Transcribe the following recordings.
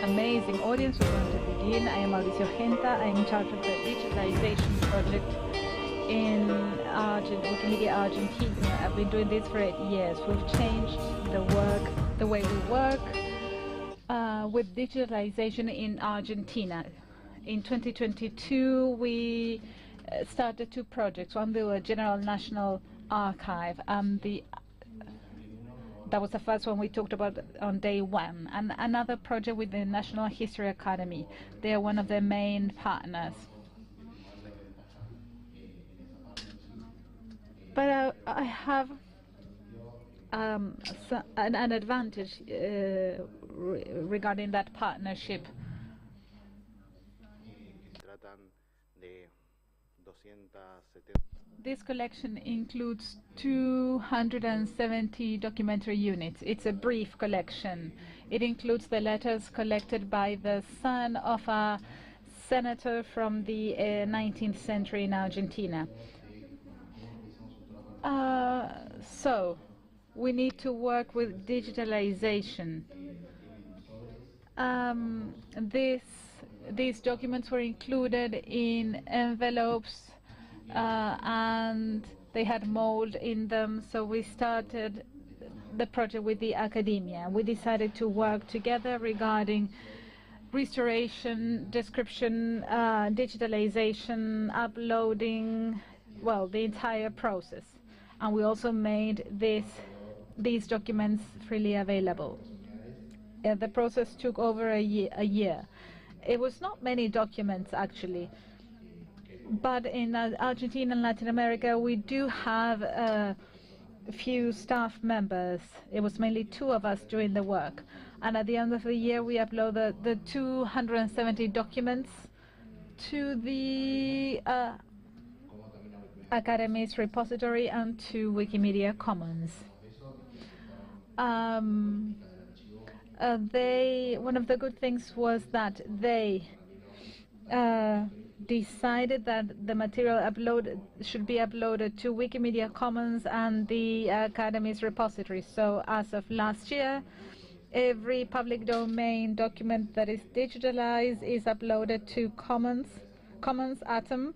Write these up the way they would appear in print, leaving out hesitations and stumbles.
Amazing audience, we're going to begin. I am Mauricio Genta. I am in charge of the digitalization project in Wikimedia Argentina. I've been doing this for 8 years. We've changed the way we work with digitalization in Argentina. In 2022, we started 2 projects. One, the General National Archive, and that was the first one we talked about on day 1. And another project with the National History Academy. They are one of the main partners. But I have an advantage regarding that partnership. This collection includes 270 documentary units. It's a brief collection. It includes the letters collected by the son of a senator from the 19th century in Argentina. So, we need to work with digitalization. These documents were included in envelopes and they had mold in them, so we started the project with the academia. We decided to work together regarding restoration, description, digitalization, uploading, well, the entire process. And we also made these documents freely available. The process took over a year. It was not many documents, actually. But in Argentina and Latin America, we do have a few staff members. It was mainly 2 of us doing the work. And at the end of the year, we uploaded the 270 documents to the Academy's repository and to Wikimedia Commons. One of the good things was that they decided that the material should be uploaded to Wikimedia Commons and the Academy's repository. So as of last year, every public domain document that is digitalized is uploaded to Commons Atom,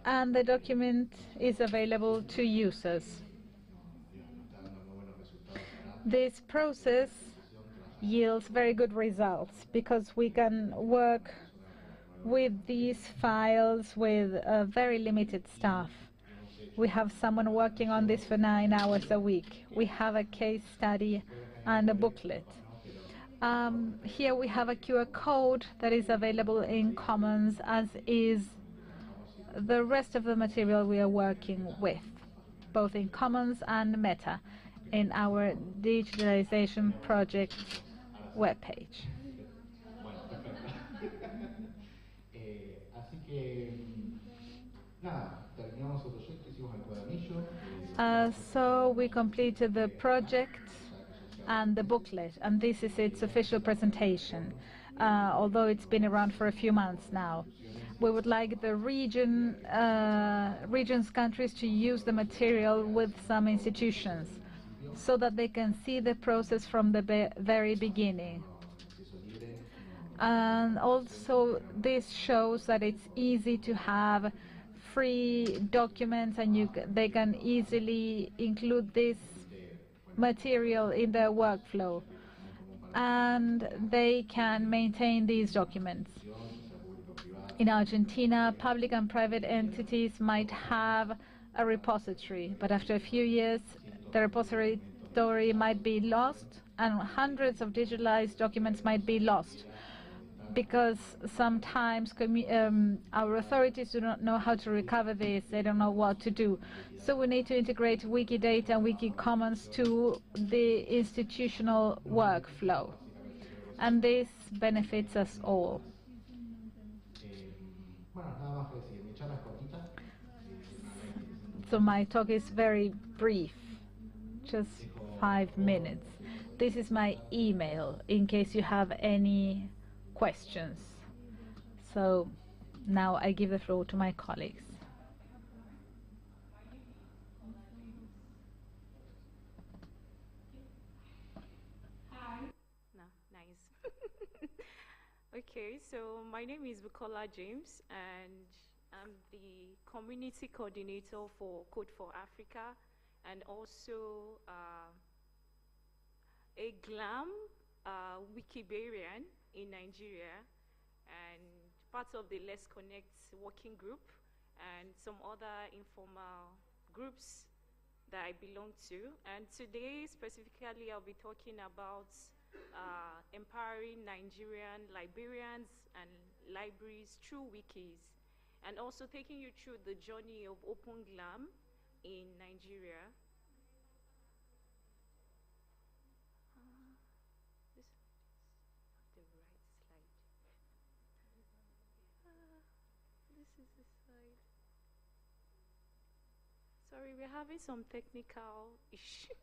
and the document is available to users. This process yields very good results because we can work with these files with a very limited staff. We have someone working on this for 9 hours a week. We have a case study and a booklet. Here we have a QR code that is available in Commons, as is the rest of the material we are working with, both in Commons and Meta, in our digitalization project webpage. So we completed the project and the booklet, and this is its official presentation, although it's been around for a few months now. We would like the region's countries to use the material with some institutions so that they can see the process from the very beginning. And also this shows that it's easy to have free documents, and they can easily include this material in their workflow, and they can maintain these documents. In Argentina, public and private entities might have a repository, but after a few years the repository might be lost and hundreds of digitalized documents might be lost, because sometimes our authorities do not know how to recover this, they don't know what to do. So we need to integrate Wikidata and Wiki Commons to the institutional workflow, and this benefits us all. So my talk is very brief, just 5 minutes. This is my email in case you have any questions. So now I give the floor to my colleagues. No, nice. Okay, so my name is Bukola James, and I'm the community coordinator for Code for Africa, and also a GLAM Wikibarian in Nigeria, and part of the Let's Connect working group, and some other informal groups that I belong to. And today, specifically, I'll be talking about empowering Nigerian librarians and libraries through wikis, and also taking you through the journey of Open GLAM in Nigeria. This is the right slide. This is the slide. Sorry, we're having some technical issues.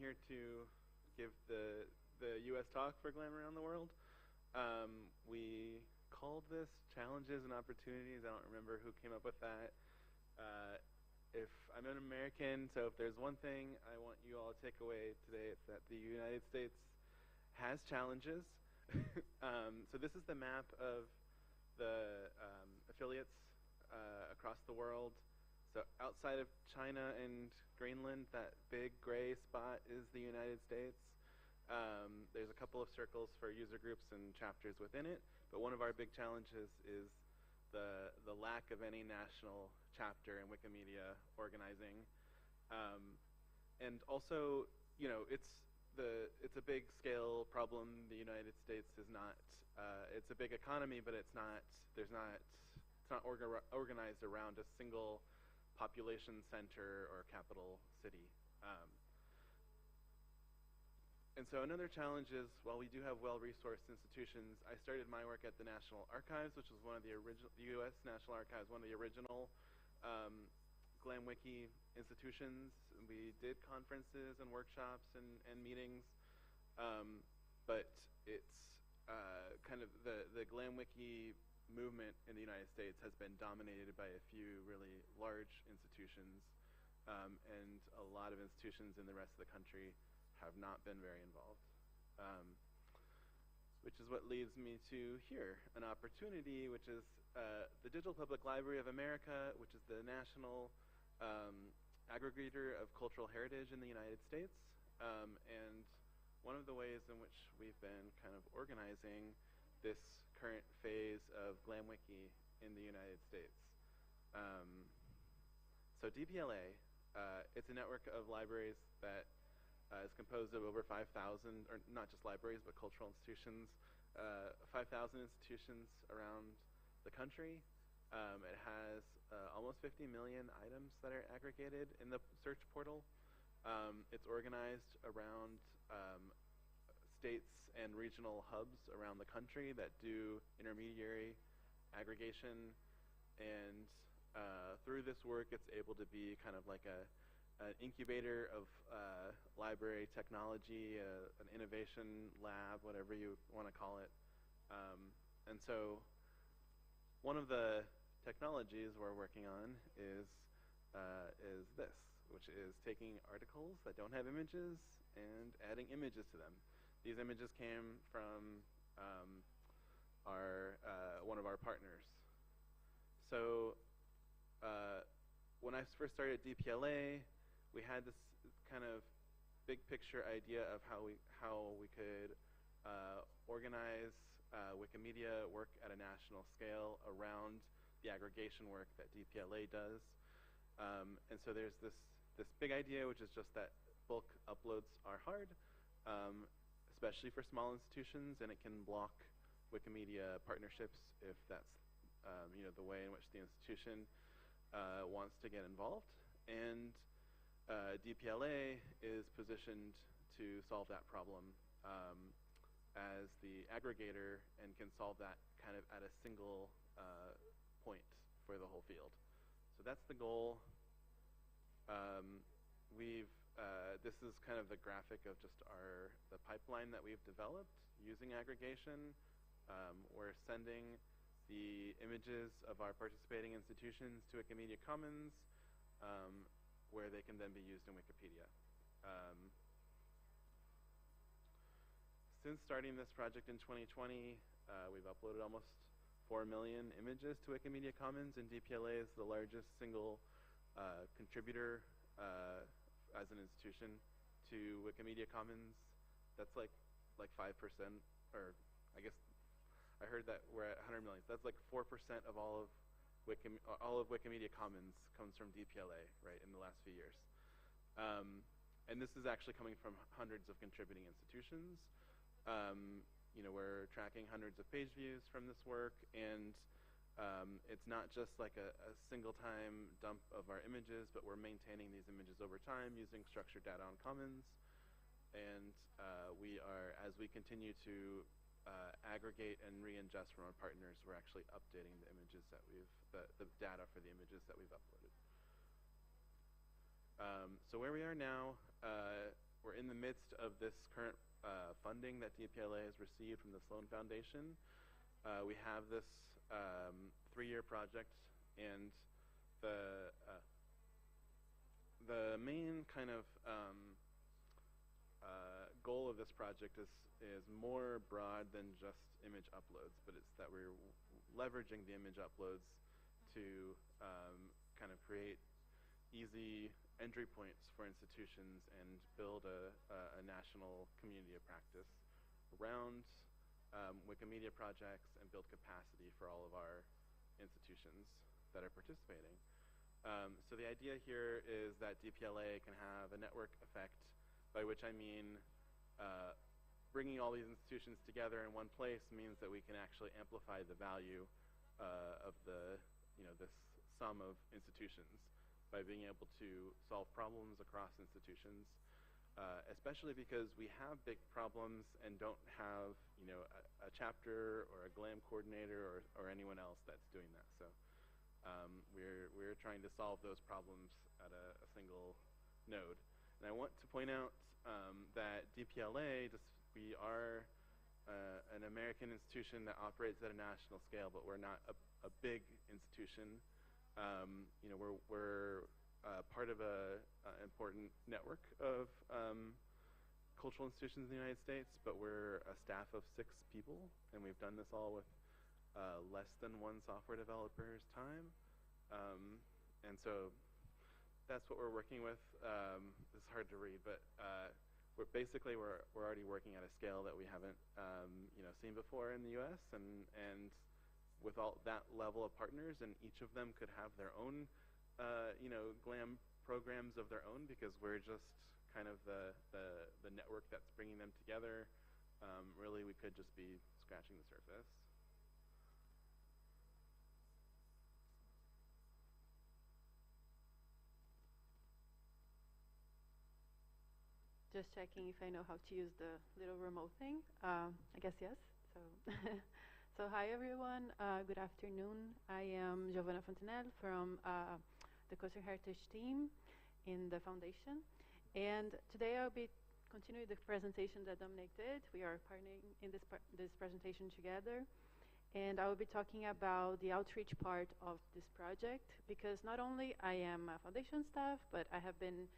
here to give the U.S. talk for GLAM around the world. We called this Challenges and Opportunities. I don't remember who came up with that. If I'm an American, so if there's one thing I want you all to take away today, it's that the United States has challenges. So this is the map of the affiliates across the world. So outside of China and Greenland, that big gray spot is the United States. There's a couple of circles for user groups and chapters within it, but one of our big challenges is the lack of any national chapter in Wikimedia organizing. And also, you know, it's a big scale problem. The United States is not, it's a big economy, but it's not organized around a single population center or capital city. And so another challenge is, while we do have well-resourced institutions, I started my work at the National Archives, which was one of the original, the U.S. National Archives, one of the original GLAM Wiki institutions. We did conferences and workshops and meetings, but it's kind of the GLAM Wiki movement in the United States has been dominated by a few really large institutions, and a lot of institutions in the rest of the country have not been very involved, which is what leads me to here, an opportunity, which is the Digital Public Library of America, which is the national aggregator of cultural heritage in the United States. And one of the ways in which we've been kind of organizing this current phase of GLAM Wiki in the United States. So DPLA, it's a network of libraries that is composed of over 5,000, or not just libraries, but cultural institutions, 5,000 institutions around the country. It has almost 50 million items that are aggregated in the search portal. It's organized around states and regional hubs around the country that do intermediary aggregation, and through this work it's able to be kind of like an incubator of library technology, an innovation lab, whatever you want to call it. And so one of the technologies we're working on is this, which is taking articles that don't have images and adding images to them. These images came from one of our partners. So when I first started DPLA, we had this kind of big picture idea of how we could organize Wikimedia work at a national scale around the aggregation work that DPLA does. And so there's this big idea, which is just that bulk uploads are hard, especially for small institutions, and it can block Wikimedia partnerships if that's the way in which the institution wants to get involved. And DPLA is positioned to solve that problem as the aggregator, and can solve that kind of at a single point for the whole field. So that's the goal. This is kind of the graphic of just the pipeline that we've developed using aggregation. We're sending the images of our participating institutions to Wikimedia Commons, where they can then be used in Wikipedia. Since starting this project in 2020, we've uploaded almost 4 million images to Wikimedia Commons, and DPLA is the largest single contributor as an institution to Wikimedia Commons. That's like 5%, or I guess I heard that we're at 100 million. So that's like 4% of all of Wikimedia Commons comes from DPLA, right, in the last few years. And this is actually coming from hundreds of contributing institutions. We're tracking hundreds of page views from this work, and it's not just like a single time dump of our images, but we're maintaining these images over time using structured data on Commons. And as we continue to aggregate and re-ingest from our partners, we're actually updating the images that the data for the images that we've uploaded. So where we are now, we're in the midst of this current funding that DPLA has received from the Sloan Foundation, we have this 3-year project, and the main kind of goal of this project is more broad than just image uploads, but it's that we're leveraging the image uploads to kind of create easy entry points for institutions and build a national community of practice around Wikimedia projects and build capacity for all of our institutions that are participating. So the idea here is that DPLA can have a network effect, by which I mean bringing all these institutions together in one place means that we can actually amplify the value of this sum of institutions by being able to solve problems across institutions, especially because we have big problems and don't have a chapter or a GLAM coordinator or anyone else that's doing that. So we're trying to solve those problems at a single node. And I want to point out that DPLA, we are an American institution that operates at a national scale, but we're not a big institution. We're part of a important network of cultural institutions in the United States, but we're a staff of 6 people, and we've done this all with less than 1 software developer's time. And so that's what we're working with. It's hard to read, but we're already working at a scale that we haven't seen before in the U.S. and with all that level of partners, and each of them could have their own GLAM programs of their own, because we're just kind of the network that's bringing them together. Really, we could just be scratching the surface. Just checking if I know how to use the little remote thing. I guess yes. So, so hi everyone. Good afternoon. I am Giovanna Fontenelle from the Cultural Heritage team in the foundation, and today I'll be continuing the presentation that Dominic did. We are partnering in this presentation together, and I will be talking about the outreach part of this project, because not only I am a foundation staff, but I have been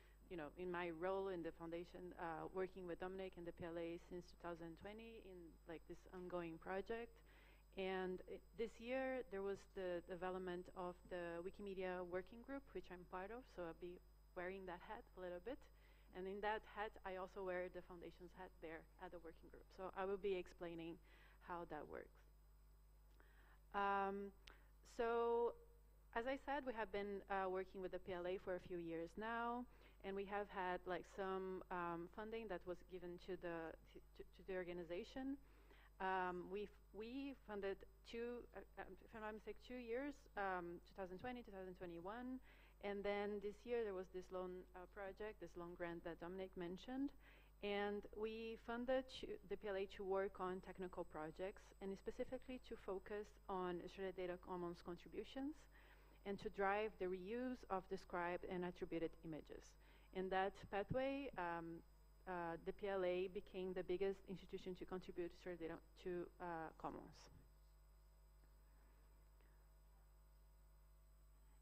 in my role in the foundation, working with Dominic and the PLA since 2020 in this ongoing project. And this year there was the development of the Wikimedia working group, which I'm part of, so I'll be wearing that hat a little bit. And in that hat, I also wear the foundation's hat there at the working group. So I will be explaining how that works. So as I said, we have been working with the PLA for a few years now. And we have had some funding that was given to the organization. We funded if I'm not mistaken, 2 years, 2020, 2021, and then this year there was this loan project, this loan grant that Dominic mentioned, and we funded the PLA to work on technical projects, and specifically to focus on Australia Data Commons contributions, and to drive the reuse of described and attributed images. In that pathway, the PLA became the biggest institution to contribute to Commons.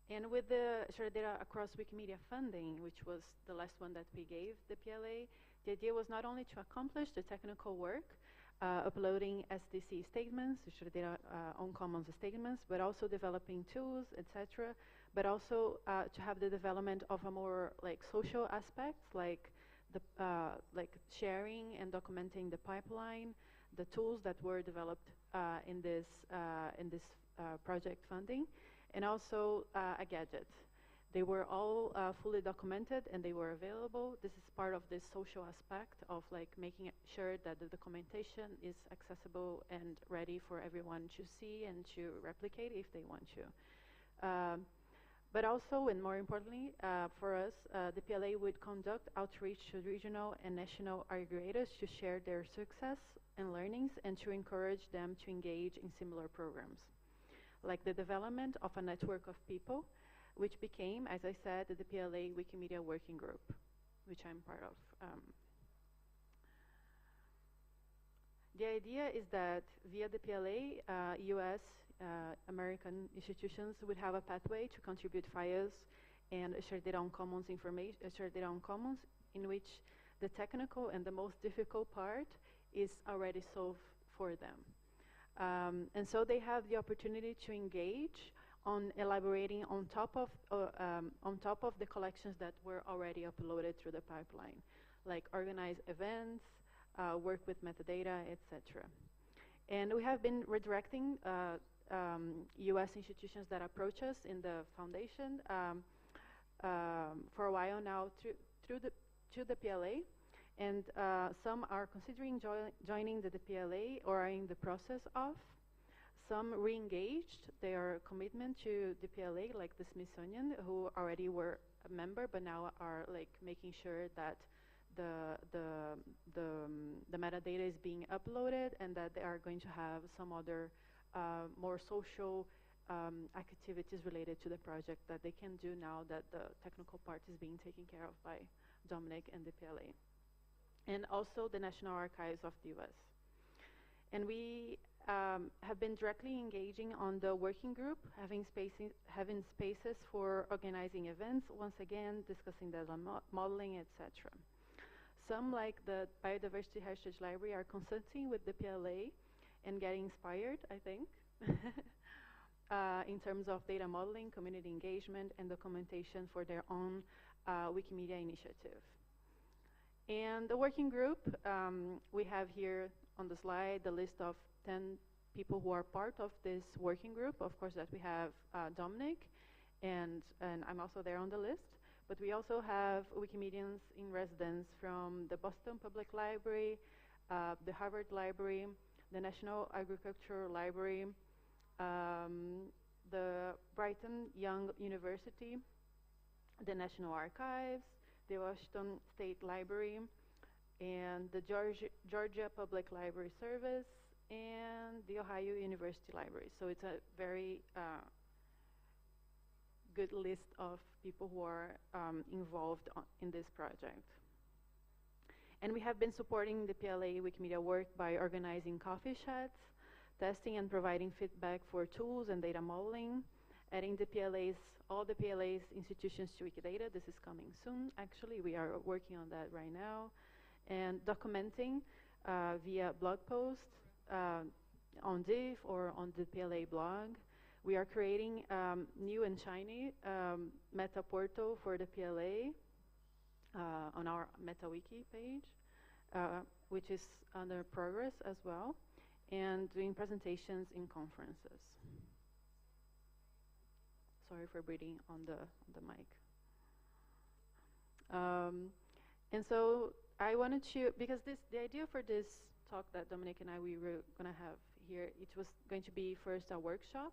And with the Australia Data Across Wikimedia funding, which was the last one that we gave the PLA, the idea was not only to accomplish the technical work, uploading SDC statements, Australia Data on Commons statements, but also developing tools, etc., but also to have the development of a more social aspects, like sharing and documenting the pipeline, the tools that were developed in this project funding, and also a gadget. They were all fully documented and they were available. This is part of this social aspect of making sure that the documentation is accessible and ready for everyone to see and to replicate if they want to. But also, and more importantly, for us, the PLA would conduct outreach to regional and national aggregators to share their success and learnings and to encourage them to engage in similar programs, like the development of a network of people, which became, as I said, the PLA Wikimedia Working Group, which I'm part of. the idea is that via the PLA, U.S. American institutions would have a pathway to contribute files and share their own commons information, share their own commons, in which the technical and the most difficult part is already solved for them. And so they have the opportunity to engage on elaborating on top of the collections that were already uploaded through the pipeline, like organize events, work with metadata, etc. And we have been redirecting U.S. institutions that approach us in the foundation for a while now to the PLA, and some are considering joining the PLA or are in the process of. Some re-engaged their commitment to the PLA, like the Smithsonian, who already were a member, but now are like making sure that the metadata is being uploaded, and that they are going to have some other more social activities related to the project that they can do now that the technical part is being taken care of by Dominic and the PLA. And also the National Archives of the US. And we have been directly engaging on the working group, having spaces for organizing events, once again discussing the modeling, etc. Some, like the Biodiversity Heritage Library, are consulting with the PLA and getting inspired, I think, in terms of data modeling, community engagement, and documentation for their own Wikimedia initiative. And the working group, we have here on the slide the list of 10 people who are part of this working group. Of course, that we have Dominic, and I'm also there on the list. But we also have Wikimedians in residence from the Boston Public Library, the Harvard Library, the National Agricultural Library, the Brighton Young University, the National Archives, the Washington State Library, and the Georgia Public Library Service, and the Ohio University Library. So it's a very good list of people who are involved in this project. And we have been supporting the PLA Wikimedia work by organizing coffee chats, testing and providing feedback for tools and data modeling, adding the all the PLA's institutions to Wikidata. This is coming soon. Actually, we are working on that right now. And documenting via blog posts on Div or on the PLA blog. We are creating new and shiny meta portal for the PLA on our MetaWiki page, which is under progress as well, and doing presentations in conferences. Sorry for breathing on the mic. And so I wanted to, because the idea for this talk that Dominic and we were going to have here, it was going to be first a workshop.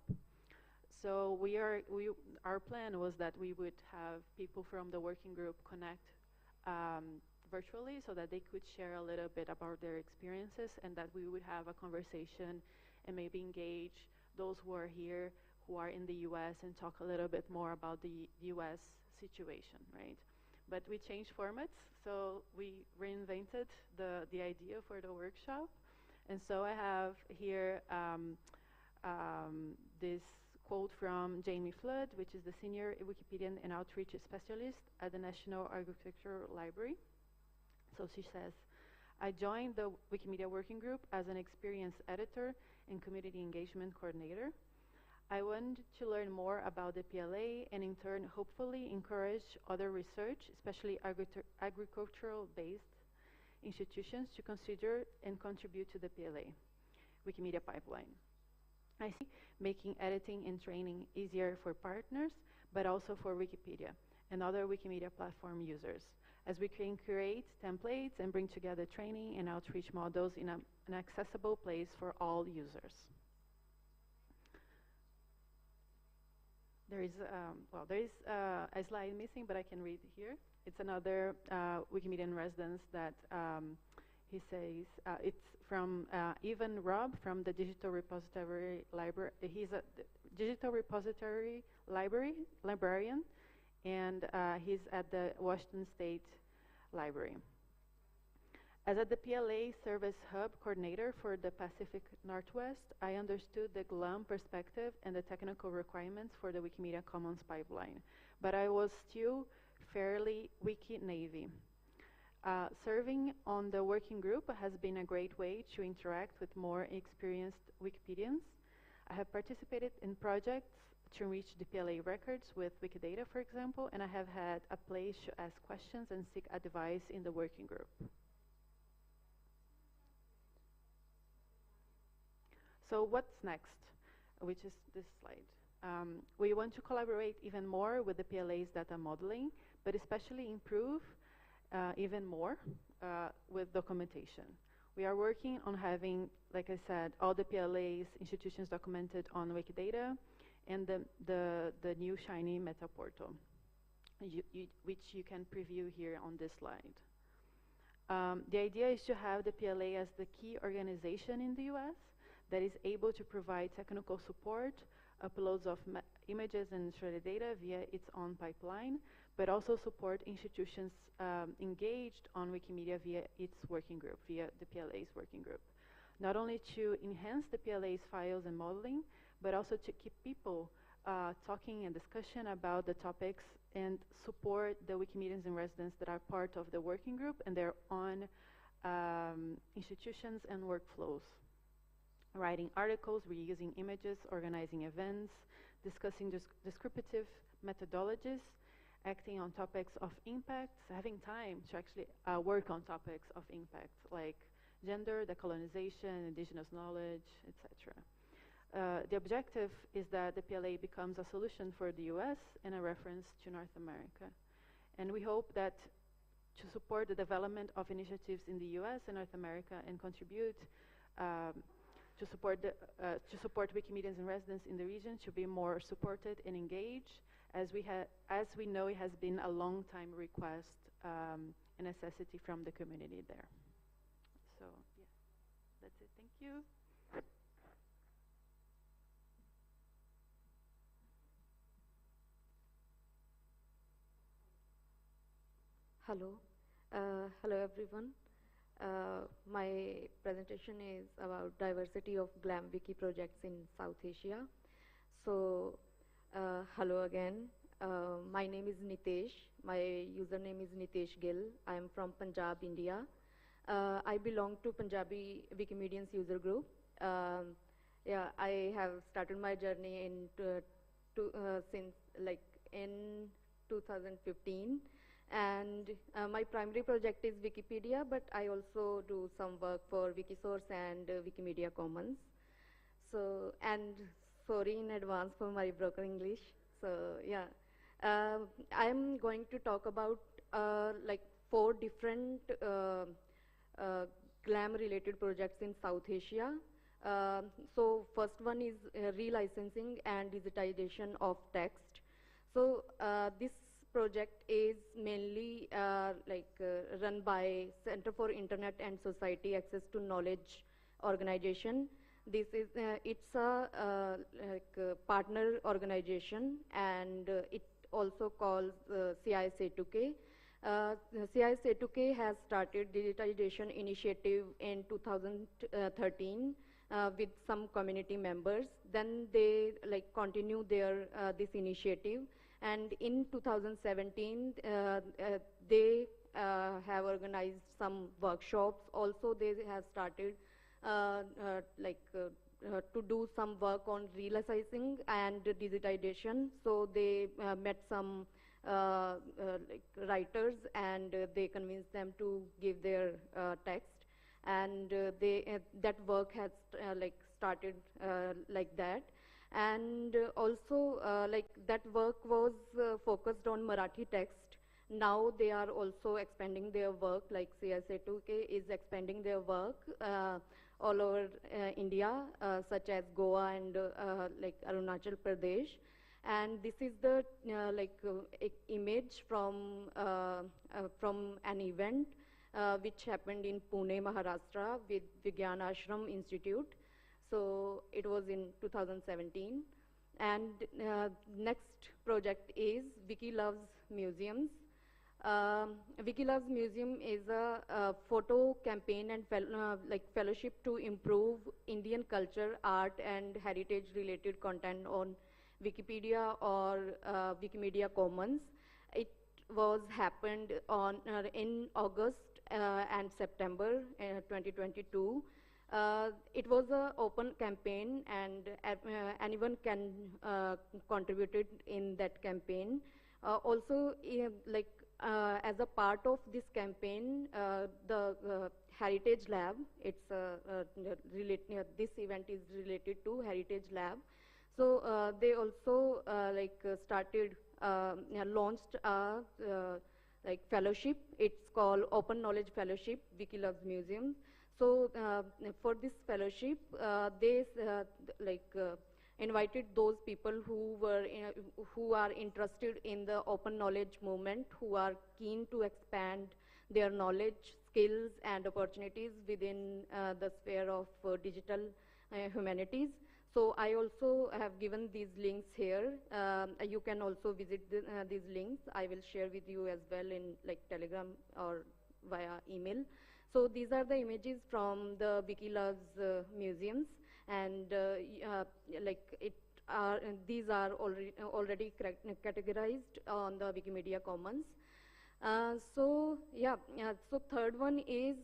So our plan was that we would have people from the working group connect virtually so that they could share a little bit about their experiences, and that we would have a conversation and maybe engage those who are here, who are in the US, and talk a little bit more about the US situation, right? But we changed formats, so we reinvented the idea for the workshop. And so I have here this quote from Jamie Flood, which is the Senior Wikipedian and Outreach Specialist at the National Agricultural Library. So she says, I joined the Wikimedia Working Group as an experienced editor and community engagement coordinator. I wanted to learn more about the PLA and in turn hopefully encourage other research, especially agricultural-based institutions, to consider and contribute to the PLA Wikimedia pipeline. I see making editing and training easier for partners, but also for Wikipedia and other Wikimedia platform users, as we can create templates and bring together training and outreach models in an accessible place for all users. There is a slide missing, but I can read here. It's another Wikimedia in residence that he says, it's from Ivan Robb from the Digital Repository Library. He's a Digital Repository librarian, and he's at the Washington State Library. As a the PLA Service Hub Coordinator for the Pacific Northwest, I understood the GLAM perspective and the technical requirements for the Wikimedia Commons pipeline, but I was still fairly Wiki Navy. Serving on the working group has been a great way to interact with more experienced Wikipedians. I have participated in projects to enrich the PLA records with Wikidata, for example, and I have had a place to ask questions and seek advice in the working group. So what's next, which is this slide. We want to collaborate even more with the PLA's data modeling, but especially improve even more with documentation. We are working on having, like I said, all the PLA's institutions documented on Wikidata and the new shiny meta portal, which you can preview here on this slide. The idea is to have the PLA as the key organization in the US that is able to provide technical support, uploads of images and shredded data via its own pipeline, but also support institutions engaged on Wikimedia via its working group, via the PLA's working group. Not only to enhance the PLA's files and modeling, but also to keep people talking and discussion about the topics and support the Wikimedians in residence that are part of the working group and their own institutions and workflows. Writing articles, reusing images, organizing events, discussing descriptive methodologies, acting on topics of impact, having time to actually work on topics of impact like gender, decolonization, indigenous knowledge, etc. The objective is that the PLA becomes a solution for the US and a reference to North America. And we hope that to support the development of initiatives in the US and North America and contribute to support Wikimedians in residence in the region to be more supported and engaged, as we know it has been a long time request and necessity from the community there. So yeah, that's it. Thank you. Hello. Hello everyone. My presentation is about diversity of GLAM Wiki projects in South Asia. So, hello again. My name is Nitesh. My username is Nitesh Gill. I am from Punjab, India. I belong to Punjabi Wikimedians user group. Yeah, I have started my journey since in 2015. And my primary project is Wikipedia, but I also do some work for Wikisource and Wikimedia Commons. So, and sorry in advance for my broken English. So, yeah, I'm going to talk about 4 different GLAM-related projects in South Asia. So, first one is relicensing and digitization of text. So, this project is mainly run by Center for Internet and Society Access to Knowledge organization. This is it's a partner organization, and it also calls CISA2K. CISA2K has started digitization initiative in 2013 with some community members. Then they continue their this initiative. And in 2017, they have organized some workshops. Also, they have started to do some work on relicensing and digitization. So they met some writers, and they convinced them to give their text. And that work has started like that. And also that work was focused on Marathi text. Now they are also expanding their work, like CSA2K is expanding their work all over India, such as Goa and Arunachal Pradesh. And this is the image from an event which happened in Pune, Maharashtra with Vigyan Ashram Institute. So it was in 2017. And next project is Wiki Loves Museums. Wikilove's Museum is a photo campaign and fellowship to improve Indian culture, art, and heritage-related content on Wikipedia or Wikimedia Commons. It was happened on in August and September 2022. It was an open campaign, and anyone can contribute in that campaign. Also, as a part of this campaign, the Heritage Lab, this event is related to Heritage Lab. So they also started, launched a fellowship. It's called Open Knowledge Fellowship, Wikilove's Museum. So for this fellowship, they invited those people who are interested in the open knowledge movement, who are keen to expand their knowledge, skills, and opportunities within the sphere of digital humanities. So I also have given these links here. You can also visit these links. I will share with you as well in Telegram or via email. So these are the images from the Wikilove's museums, and these are already categorized on the Wikimedia Commons. So third one is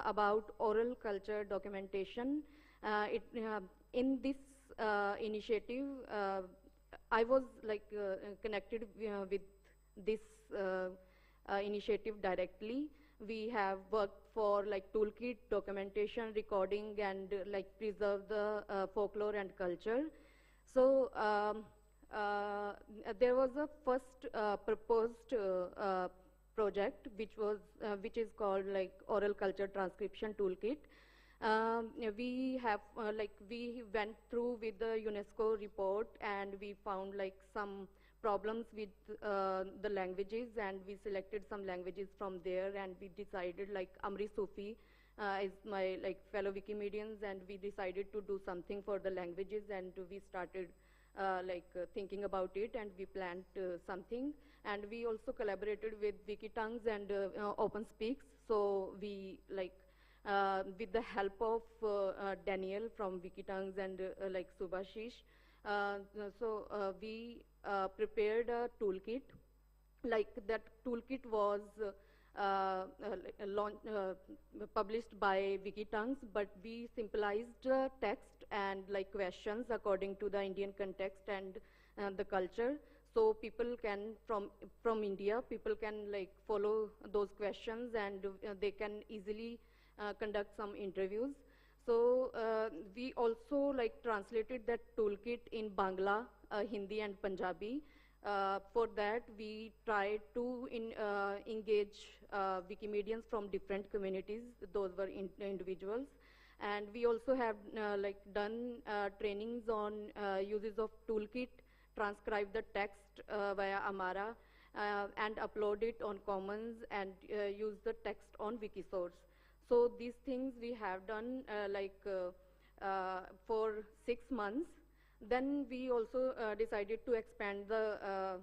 about oral culture documentation. In this initiative, I was connected with this initiative directly. We have worked for toolkit, documentation, recording, and preserve the folklore and culture. So there was a first proposed project which is called Oral Culture Transcription Toolkit. We have we went through with the UNESCO report, and we found some problems with the languages, and we selected some languages from there, and we decided Amri Sufi is my fellow Wikimedians, and we decided to do something for the languages, and we started thinking about it, and we planned something, and we also collaborated with Wikitongues and OpenSpeaks. So we with the help of Daniel from Wikitongues and Subhashish, we prepared a toolkit. That toolkit was published by Wikitongues, but we simplified text and questions according to the Indian context and the culture. So people can, from India, people can follow those questions, and they can easily conduct some interviews. So we also translated that toolkit in Bangla, Hindi, and Punjabi. For that, we tried to engage Wikimedians from different communities. Those were individuals. And we also have done trainings on uses of toolkit, transcribe the text via Amara, and upload it on Commons, and use the text on Wikisource. So these things we have done for 6 months. Then we also decided to expand the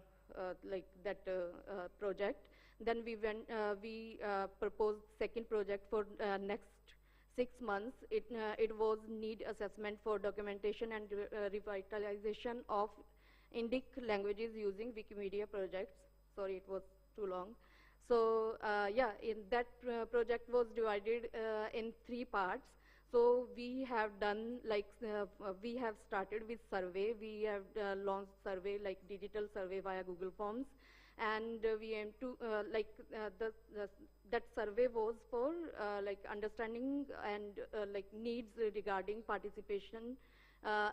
project. Then we proposed second project for next 6 months. It was need assessment for documentation and revitalization of Indic languages using Wikimedia projects. Sorry, it was too long. So in that project was divided in 3 parts. So we have done we have started with survey. We have launched survey digital survey via Google Forms, and we aim to that survey was for understanding and needs regarding participation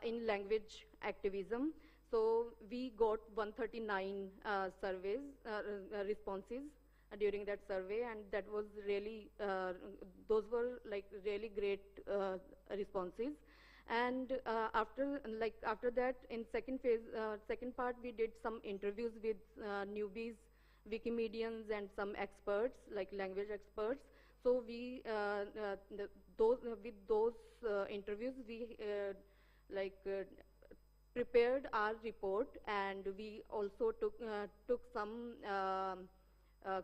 in language activism. So we got 139 surveys responses during that survey, and that was really those were really great responses. And after that, in second phase, second part, we did some interviews with newbies, Wikimedians, and some experts, language experts. So we with those interviews, we prepared our report, and we also took some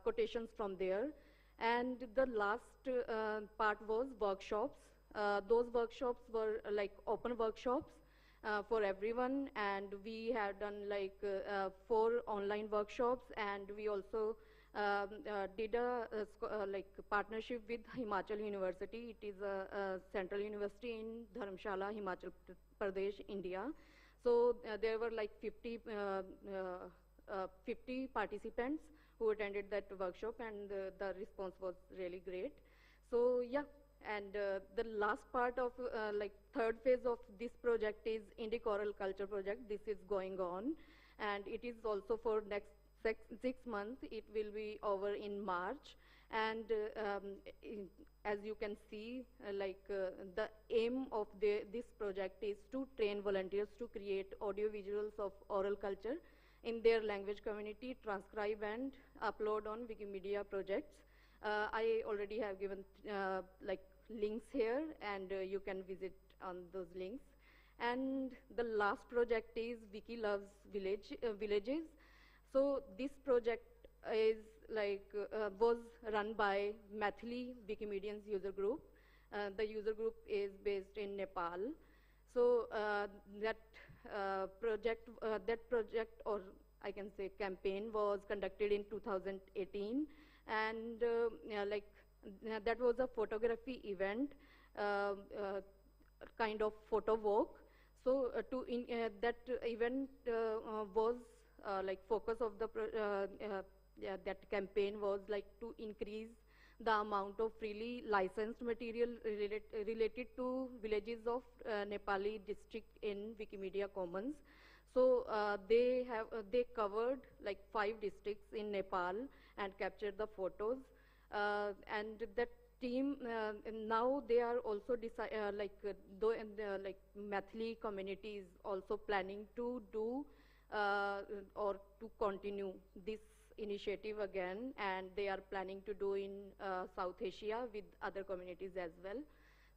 quotations from there. And the last part was workshops. Those workshops were like open workshops for everyone, and we have done like 4 online workshops, and we also did a like partnership with Himachal University. It is a central university in Dharamshala, Himachal Pradesh, India. So there were like 50 participants who attended that workshop, and the response was really great. So yeah, and the last part of like third phase of this project is Indie Choral Culture project. This is going on, and it is also for next 6 months. It will be over in March, and as you can see, the aim of this project is to train volunteers to create audio visuals of oral culture in their language community, transcribe and upload on Wikimedia projects. I already have given like links here, and you can visit on those links. And the last project is Wiki Loves Villages. So this project is like was run by Mathili Wikimedians user group. The user group is based in Nepal. So that project, or I can say campaign, was conducted in 2018, and that was a photography event, kind of photo walk. So that event was like focus of the that campaign was like to increase the amount of freely licensed material related to villages of Nepali district in Wikimedia Commons. So they covered like 5 districts in Nepal and captured the photos. And that team now they are also like Mathili community is also planning to do or to continue this initiative again, and they are planning to do in South Asia with other communities as well.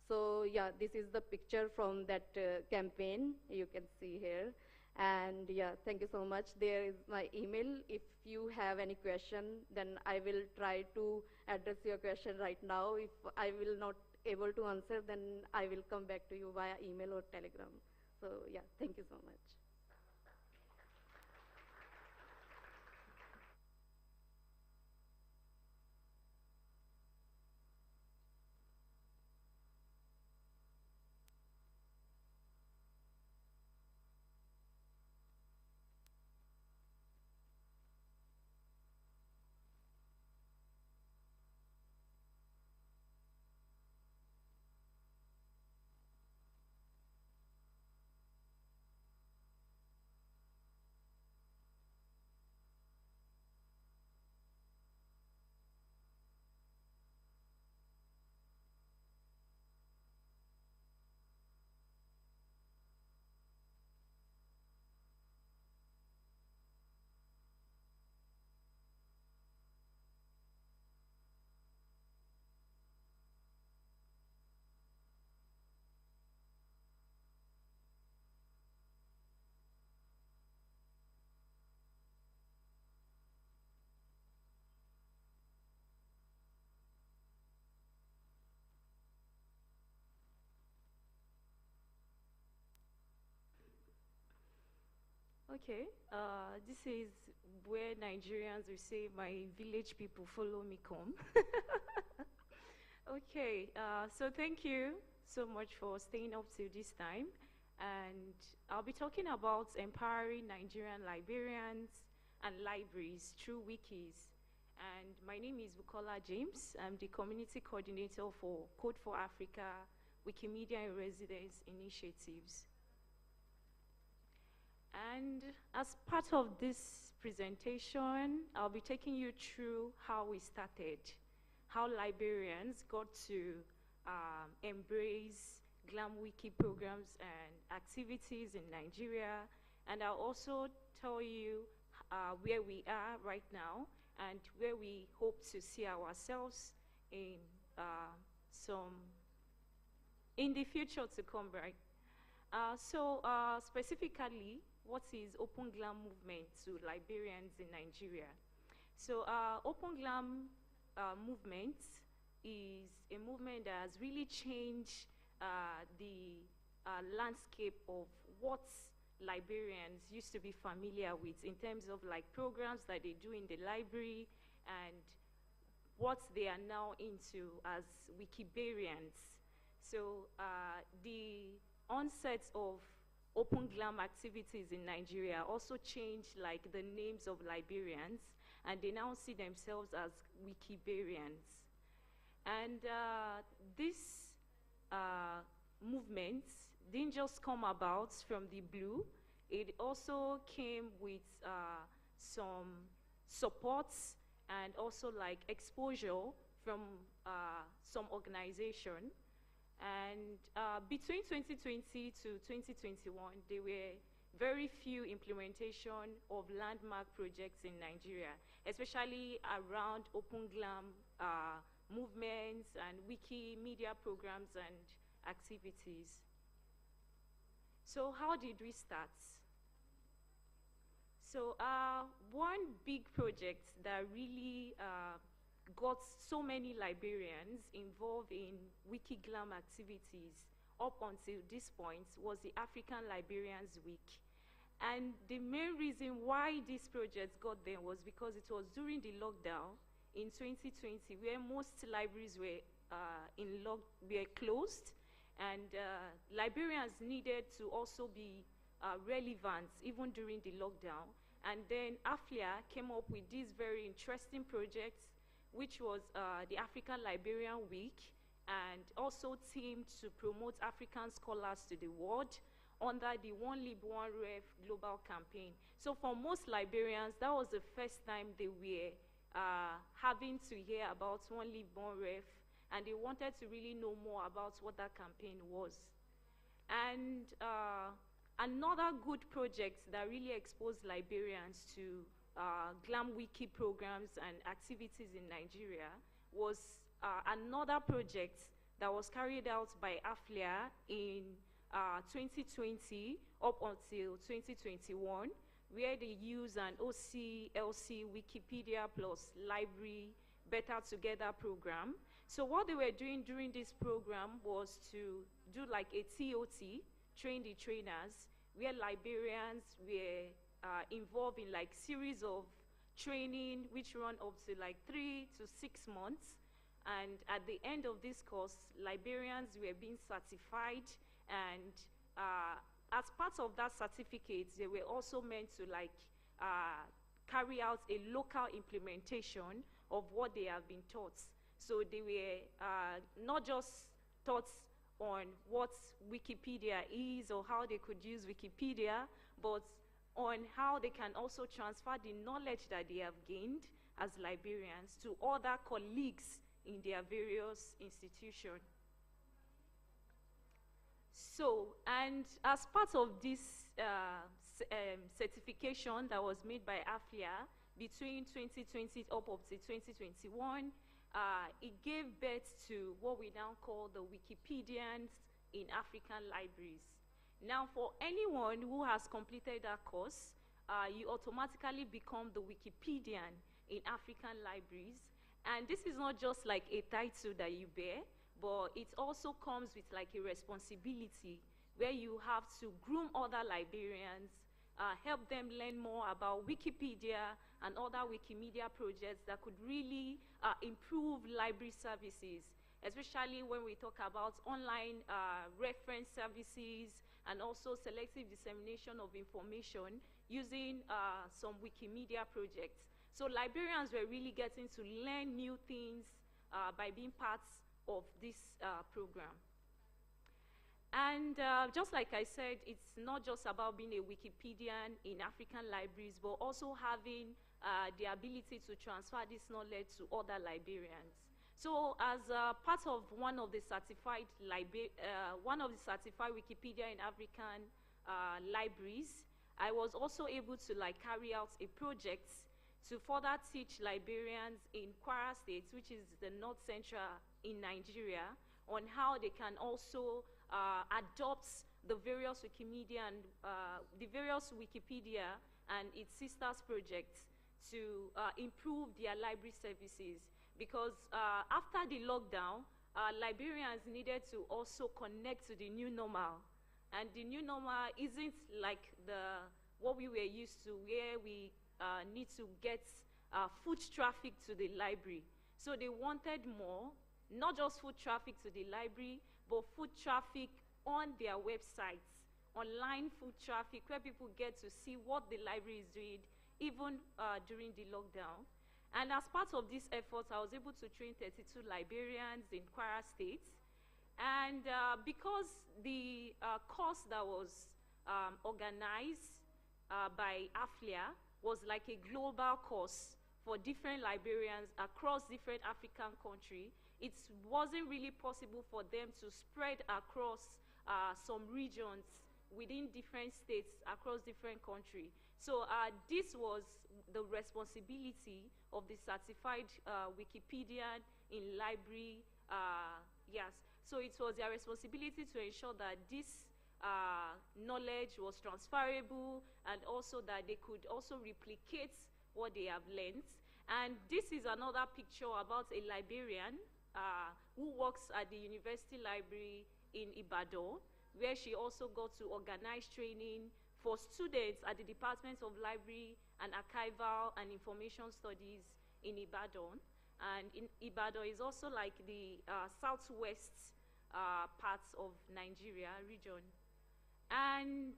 So yeah, this is the picture from that campaign you can see here. And yeah, thank you so much. There is my email. If you have any question, then I will try to address your question right now. If I will not able to answer, then I will come back to you via email or telegram. So yeah, thank you so much. Okay, this is where Nigerians will say, my village people follow me come. Okay, so thank you so much for staying up till this time. And I'll be talking about empowering Nigerian librarians and libraries through wikis. And my name is Bukola James. I'm the community coordinator for Code for Africa Wikimedia in Residence initiatives. And as part of this presentation, I'll be taking you through how we started, how librarians got to embrace GLAM Wiki programs and activities in Nigeria. And I'll also tell you where we are right now and where we hope to see ourselves in in the future to come, right? Specifically, what is Open GLAM movement to librarians in Nigeria? So Open GLAM movement is a movement that has really changed the landscape of what librarians used to be familiar with in terms of like programs that they do in the library and what they are now into as Wikibarians. So the onset of Open GLAM activities in Nigeria also changed like the names of librarians, and they now see themselves as Wikibarians. And this movement didn't just come about from the blue. It also came with some supports and also like exposure from some organization. And between 2020 to 2021, there were very few implementation of landmark projects in Nigeria, especially around Open GLAM movements and Wiki media programs and activities. So how did we start? So one big project that really got so many librarians involved in Wiki GLAM activities up until this point was the African Librarians Week. And the main reason why this project got there was because it was during the lockdown in 2020 where most libraries were closed, and librarians needed to also be relevant even during the lockdown. And then AFLIA came up with this very interesting project, which was the African Librarian Week, and also themed to promote African scholars to the world under the One Lib, One Ref global campaign. So for most librarians, that was the first time they were having to hear about One Lib, One Ref, and they wanted to really know more about what that campaign was. And another good project that really exposed librarians to GLAM Wiki programs and activities in Nigeria was another project that was carried out by AFLIA in 2020 up until 2021, where they use an OCLC Wikipedia plus library Better Together program. So what they were doing during this program was to do like a TOT, train the trainers, where librarians were involved in like series of training which run up to like 3 to 6 months. And at the end of this course, librarians were being certified, and as part of that certificate, they were also meant to like carry out a local implementation of what they have been taught. So they were not just taught on what Wikipedia is or how they could use Wikipedia, but on how they can also transfer the knowledge that they have gained as librarians to other colleagues in their various institutions. So, and as part of this certification that was made by AFLIA between 2020 up to 2021, it gave birth to what we now call the Wikipedians in African libraries. Now, for anyone who has completed that course, you automatically become the Wikipedian in African libraries. And this is not just like a title that you bear, but it also comes with like a responsibility where you have to groom other librarians, help them learn more about Wikipedia and other Wikimedia projects that could really improve library services, especially when we talk about online reference services and also selective dissemination of information using some Wikimedia projects. So librarians were really getting to learn new things by being parts of this program. And just like I said, it's not just about being a Wikipedian in African libraries, but also having the ability to transfer this knowledge to other librarians. So as part of one of the certified Wikipedia in African libraries, I was also able to like carry out a project to further teach librarians in Kwara State, which is the North Central in Nigeria, on how they can also adopt the various Wikimedia and the various Wikipedia and its sisters projects to improve their library services, because after the lockdown, librarians needed to also connect to the new normal. And the new normal isn't like what we were used to, where we need to get foot traffic to the library. So they wanted more, not just foot traffic to the library, but foot traffic on their websites, online foot traffic, where people get to see what the library is doing, even during the lockdown. And as part of this effort, I was able to train 32 librarians in Kwara State. And because the course that was organized by AFLIA was like a global course for different librarians across different African countries, it wasn't really possible for them to spread across some regions within different states across different countries. So this was the responsibility of the certified Wikipedian in library. Yes, so it was their responsibility to ensure that this knowledge was transferable, and also that they could also replicate what they have learned. And this is another picture about a librarian who works at the University Library in Ibadan, where she also got to organize training for students at the Department of Library and Archival and Information Studies in Ibadan. And in Ibadan is also like the southwest parts of Nigeria region. And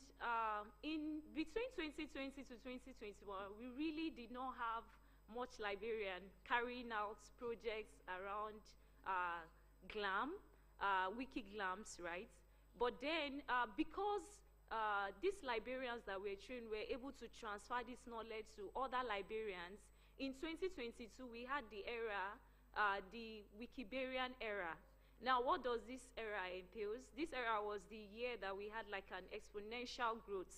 in between 2020 to 2021, we really did not have much librarian carrying out projects around GLAM, Wiki GLAMs, right? But then, because these librarians that were trained were able to transfer this knowledge to other librarians, in 2022, we had the era, the Wikibarian era. Now, what does this era entail? This era was the year that we had like an exponential growth.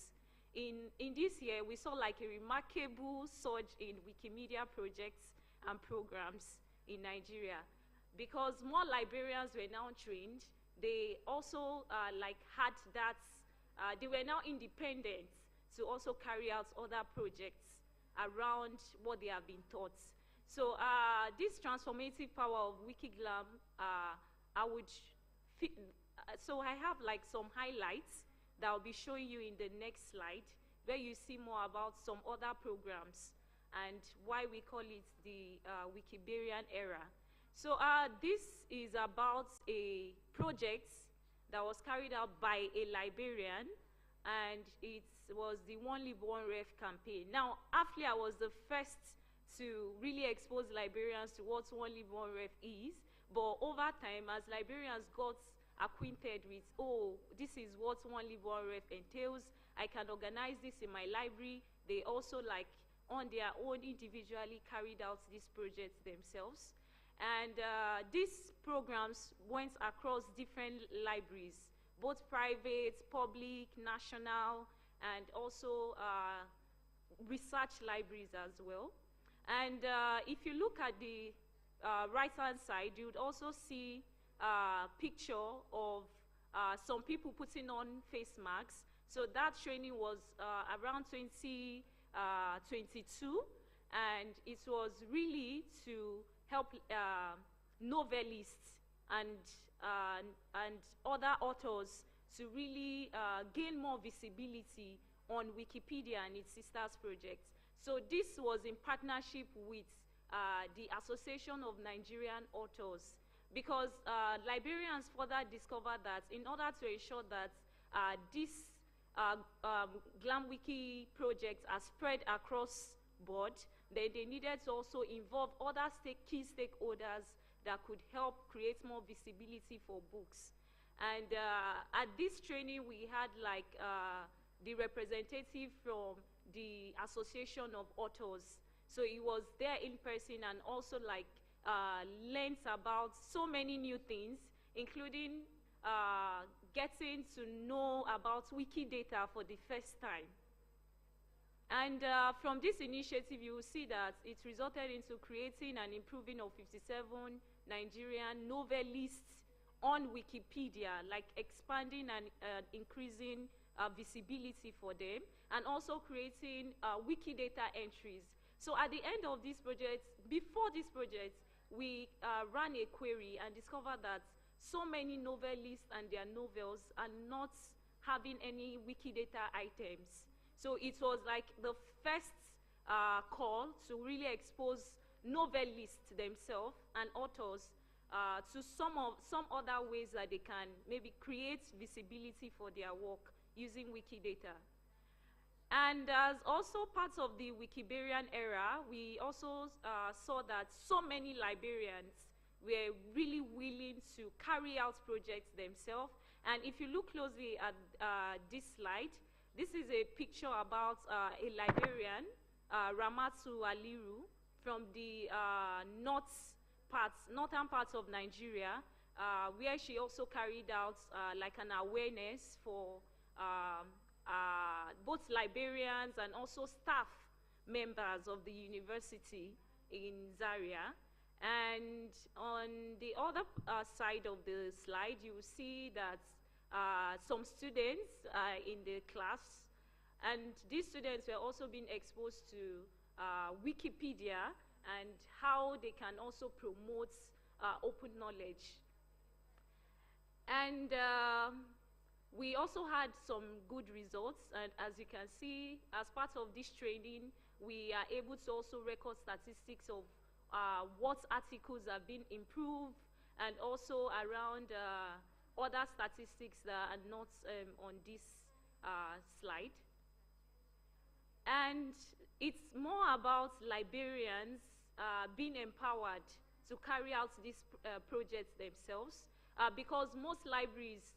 In this year, we saw like a remarkable surge in Wikimedia projects and programs in Nigeria, because more librarians were now trained. They also like had that, they were now independent to also carry out other projects around what they have been taught. So this transformative power of WikiGlam, so I have like some highlights that I'll be showing you in the next slide, where you see more about some other programs and why we call it the Wikibarian era. So this is about a project that was carried out by a librarian, and it was the One Live One Ref campaign. Now, AFLIA was the first to really expose librarians to what One Live One Ref is, but over time, as librarians got acquainted with, oh, this is what One Live One Ref entails, I can organize this in my library, they also like on their own individually carried out these projects themselves. And these programs went across different libraries, both private, public, national, and also research libraries as well. And if you look at the right-hand side, you would also see a picture of some people putting on face masks. So that training was around 2022, and it was really to help novelists and other authors to really gain more visibility on Wikipedia and its sisters projects. So this was in partnership with the Association of Nigerian Authors, because librarians further discovered that in order to ensure that this GLAM Wiki projects are spread across board, they needed to also involve other key stakeholders that could help create more visibility for books. And at this training, we had like the representative from the Association of Authors. So he was there in person and also like learned about so many new things, including getting to know about Wikidata for the first time. And from this initiative, you will see that it resulted into creating and improving of 57 Nigerian novelists on Wikipedia, like expanding and increasing visibility for them, and also creating Wikidata entries. So at the end of this project, before this project, we ran a query and discovered that so many novelists and their novels are not having any Wikidata items. So it was like the first call to really expose novelists themselves and authors to some other ways that they can maybe create visibility for their work using Wikidata. And as also part of the Wikibarian era, we also saw that so many librarians were really willing to carry out projects themselves. And if you look closely at this slide, this is a picture about a librarian, Ramatu Aliru, from the northern parts of Nigeria, where she also carried out like an awareness for both librarians and also staff members of the university in Zaria. And on the other side of the slide, you will see that some students in the class, and these students were also being exposed to Wikipedia and how they can also promote open knowledge. And we also had some good results, and as you can see, as part of this training, we are able to also record statistics of what articles have been improved, and also around other statistics that are not on this slide. And it's more about librarians being empowered to carry out these projects themselves, because most libraries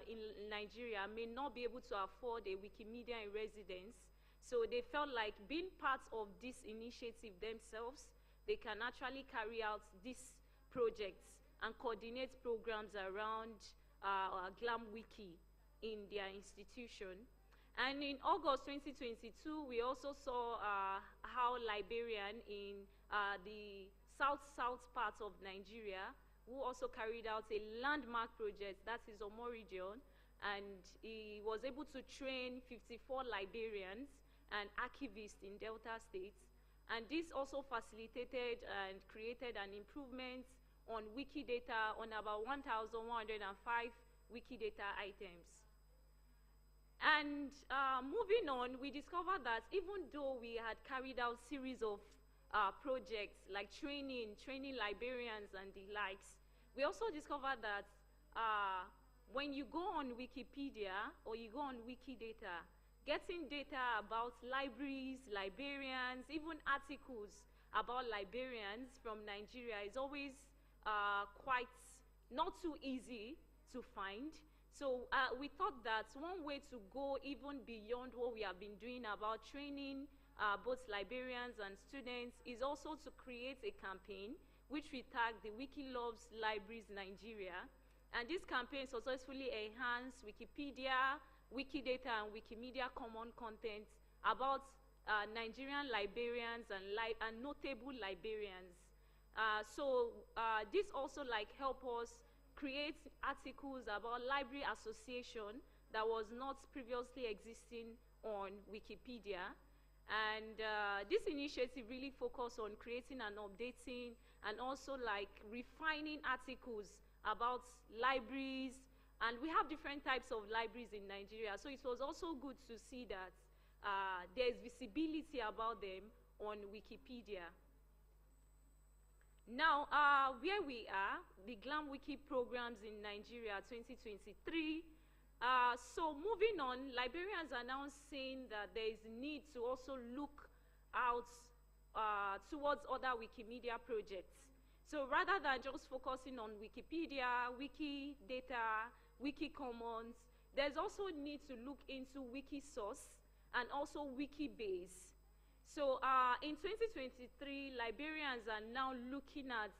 in Nigeria may not be able to afford a Wikimedia in residence. So they felt like being part of this initiative themselves, they can actually carry out these projects and coordinate programs around GLAM Wiki in their institution. And in August 2022, we also saw how librarian in the south part of Nigeria, who also carried out a landmark project, that is Omo region, and he was able to train 54 librarians and archivists in Delta State. And this also facilitated and created an improvement on Wikidata on about 1,105 Wikidata items. And moving on, we discovered that even though we had carried out series of projects like training librarians and the likes, we also discovered that when you go on Wikipedia or you go on Wikidata, getting data about libraries, librarians, even articles about librarians from Nigeria is always quite not too easy to find. So we thought that one way to go even beyond what we have been doing about training both librarians and students is also to create a campaign which we tag the Wiki Loves Libraries Nigeria. And this campaign successfully enhanced Wikipedia, Wikidata, and Wikimedia common content about Nigerian librarians and notable librarians. So this also like help us create articles about library association that was not previously existing on Wikipedia. And this initiative really focused on creating and updating and also like refining articles about libraries. And we have different types of libraries in Nigeria, so it was also good to see that there's visibility about them on Wikipedia. Now, where we are, the GLAM Wiki programs in Nigeria 2023. So moving on, librarians are now saying that there is need to also look out towards other Wikimedia projects. So rather than just focusing on Wikipedia, Wikidata, Wiki Commons, there's also need to look into Wikisource and also Wikibase. So in 2023, librarians are now looking at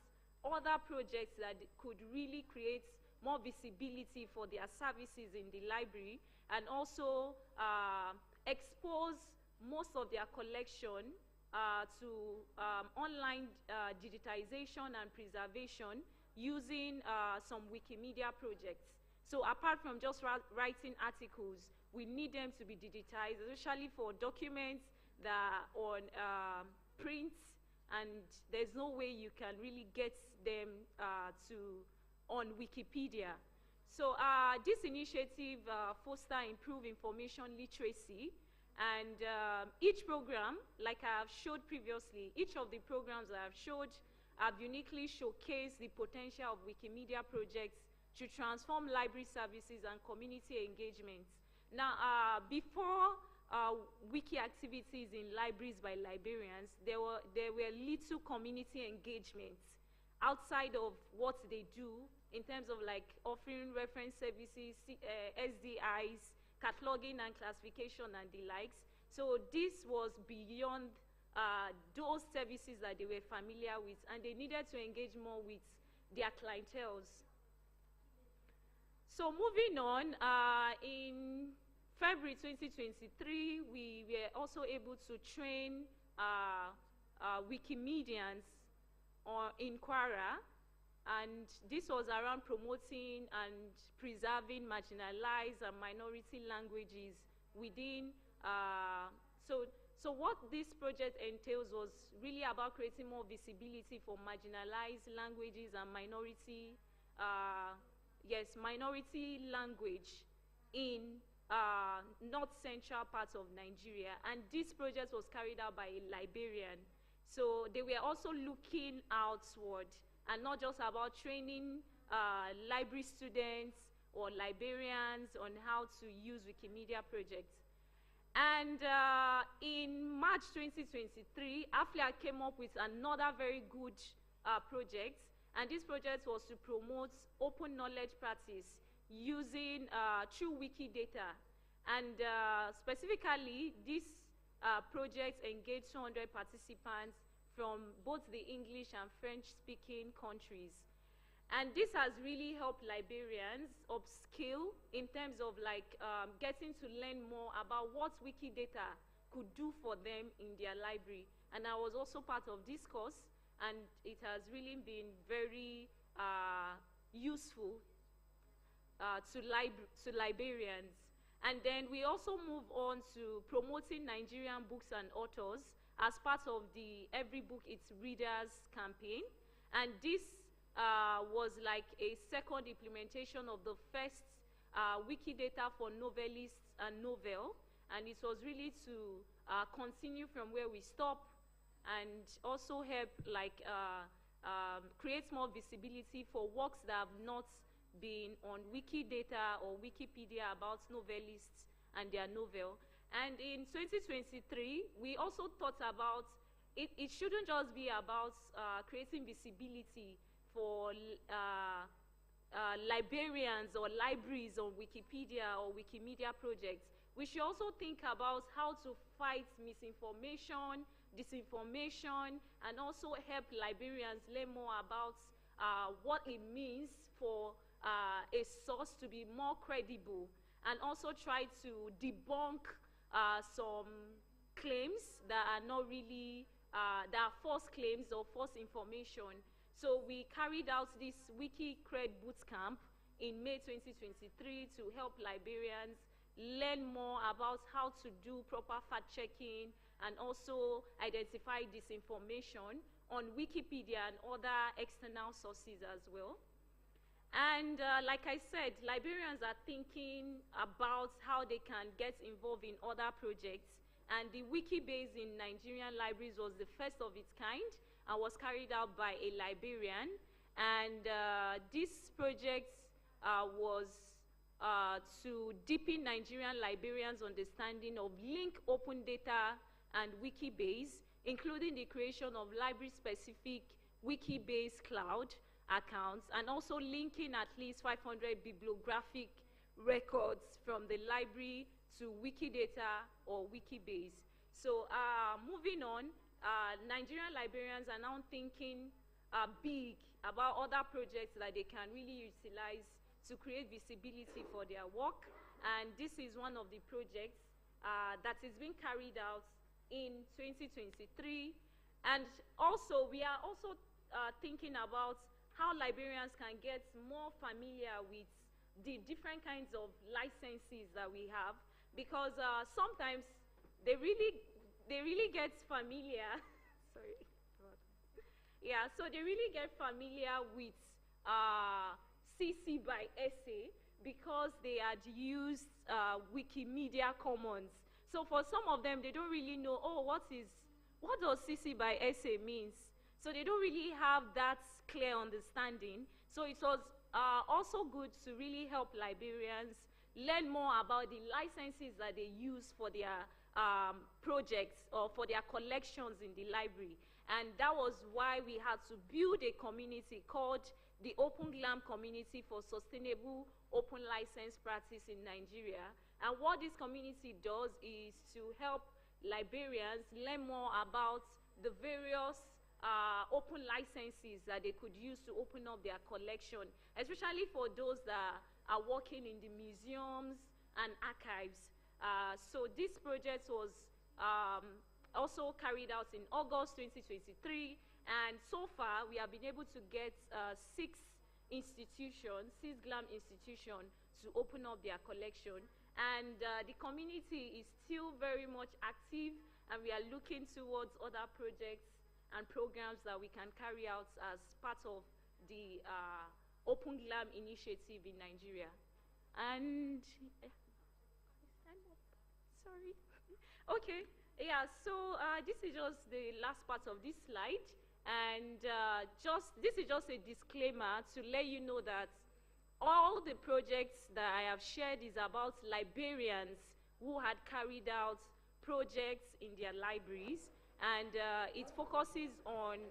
other projects that could really create more visibility for their services in the library and also expose most of their collection to online digitization and preservation using some Wikimedia projects. So apart from just writing articles, we need them to be digitized, especially for documents that are on print, and there's no way you can really get them on Wikipedia. So this initiative fosters improved information literacy, and each program, like I have showed previously, each of the programs I have showed have uniquely showcased the potential of Wikimedia projects to transform library services and community engagement. Now, before Wiki activities in libraries by librarians, there were little community engagements outside of what they do in terms of like offering reference services, SDIs, cataloging and classification and the likes. So this was beyond those services that they were familiar with, and they needed to engage more with their clienteles. So moving on, in February 2023, we were also able to train Wikimedians in Kwara, and this was around promoting and preserving marginalized and minority languages within. So what this project entails was really about creating more visibility for marginalized languages and minority, minority language in north central parts of Nigeria. And this project was carried out by a librarian. So they were also looking outward and not just about training library students or librarians on how to use Wikimedia projects. And in March 2023, AFLIA came up with another very good project, and this project was to promote open knowledge practice using true wiki data. And specifically, this project engaged 200 participants from both the English and French-speaking countries. And this has really helped librarians upskill in terms of like getting to learn more about what Wikidata could do for them in their library. And I was also part of this course, and it has really been very useful to librarians. And then we also move on to promoting Nigerian books and authors as part of the Every Book Its Readers campaign. And this was like a second implementation of the first Wikidata for novelists and novel, and it was really to continue from where we stopped and also help like create more visibility for works that have not been on Wikidata or Wikipedia about novelists and their novel. And in 2023, we also thought about it shouldn't just be about creating visibility for librarians or libraries on Wikipedia or Wikimedia projects. We should also think about how to fight misinformation, disinformation, and also help librarians learn more about what it means for a source to be more credible, and also try to debunk some claims that are not really, that are false claims or false information. So we carried out this WikiCred bootcamp in May 2023 to help librarians learn more about how to do proper fact-checking and also identify disinformation on Wikipedia and other external sources as well. And like I said, librarians are thinking about how they can get involved in other projects. And the Wikibase in Nigerian libraries was the first of its kind and was carried out by a librarian. And this project was to deepen Nigerian librarians' understanding of linked open data and Wikibase, including the creation of library-specific Wikibase cloud accounts, and also linking at least 500 bibliographic records from the library to Wikidata or Wikibase. So moving on, Nigerian librarians are now thinking big about other projects that they can really utilize to create visibility for their work. And this is one of the projects that is being carried out in 2023. And also, we are also thinking about how librarians can get more familiar with the different kinds of licenses that we have, because sometimes they really get familiar Sorry. Yeah, so they really get familiar with CC by SA because they had used Wikimedia Commons. So for some of them, they don't really know, oh, what does CC by SA means? So they don't really have that clear understanding. So it was also good to really help librarians learn more about the licenses that they use for their projects or for their collections in the library. And that was why we had to build a community called the Open GLAM Community for Sustainable Open License Practice in Nigeria. And what this community does is to help librarians learn more about the various open licenses that they could use to open up their collection, especially for those that are working in the museums and archives. So this project was also carried out in August 2023, and so far we have been able to get 6 GLAM institutions to open up their collection, and the community is still very much active, and we are looking towards other projects and programs that we can carry out as part of the Open GLAM initiative in Nigeria. And stand up. Sorry. Okay. Yeah, so this is just the last part of this slide, and this is just a disclaimer to let you know that all the projects that I have shared is about librarians who had carried out projects in their libraries, and it focuses on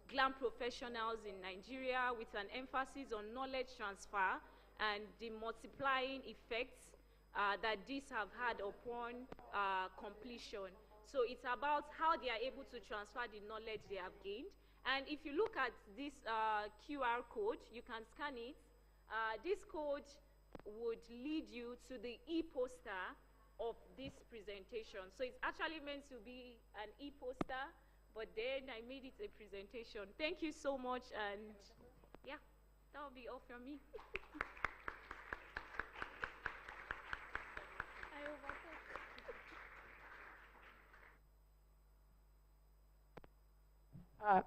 GLAM professionals in Nigeria with an emphasis on knowledge transfer and the multiplying effects that these have had upon completion. So it's about how they are able to transfer the knowledge they have gained. And if you look at this QR code, you can scan it. This code would lead you to the e-poster of this presentation. So it's actually meant to be an e-poster, but then I made it a presentation. Thank you so much, and yeah, that will be all from me.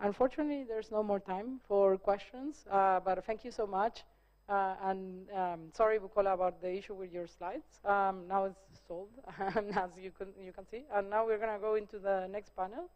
Unfortunately, there's no more time for questions, but thank you so much. And sorry, Bukola, about the issue with your slides. Now it's solved, as you can see. And now we're going to go into the next panel.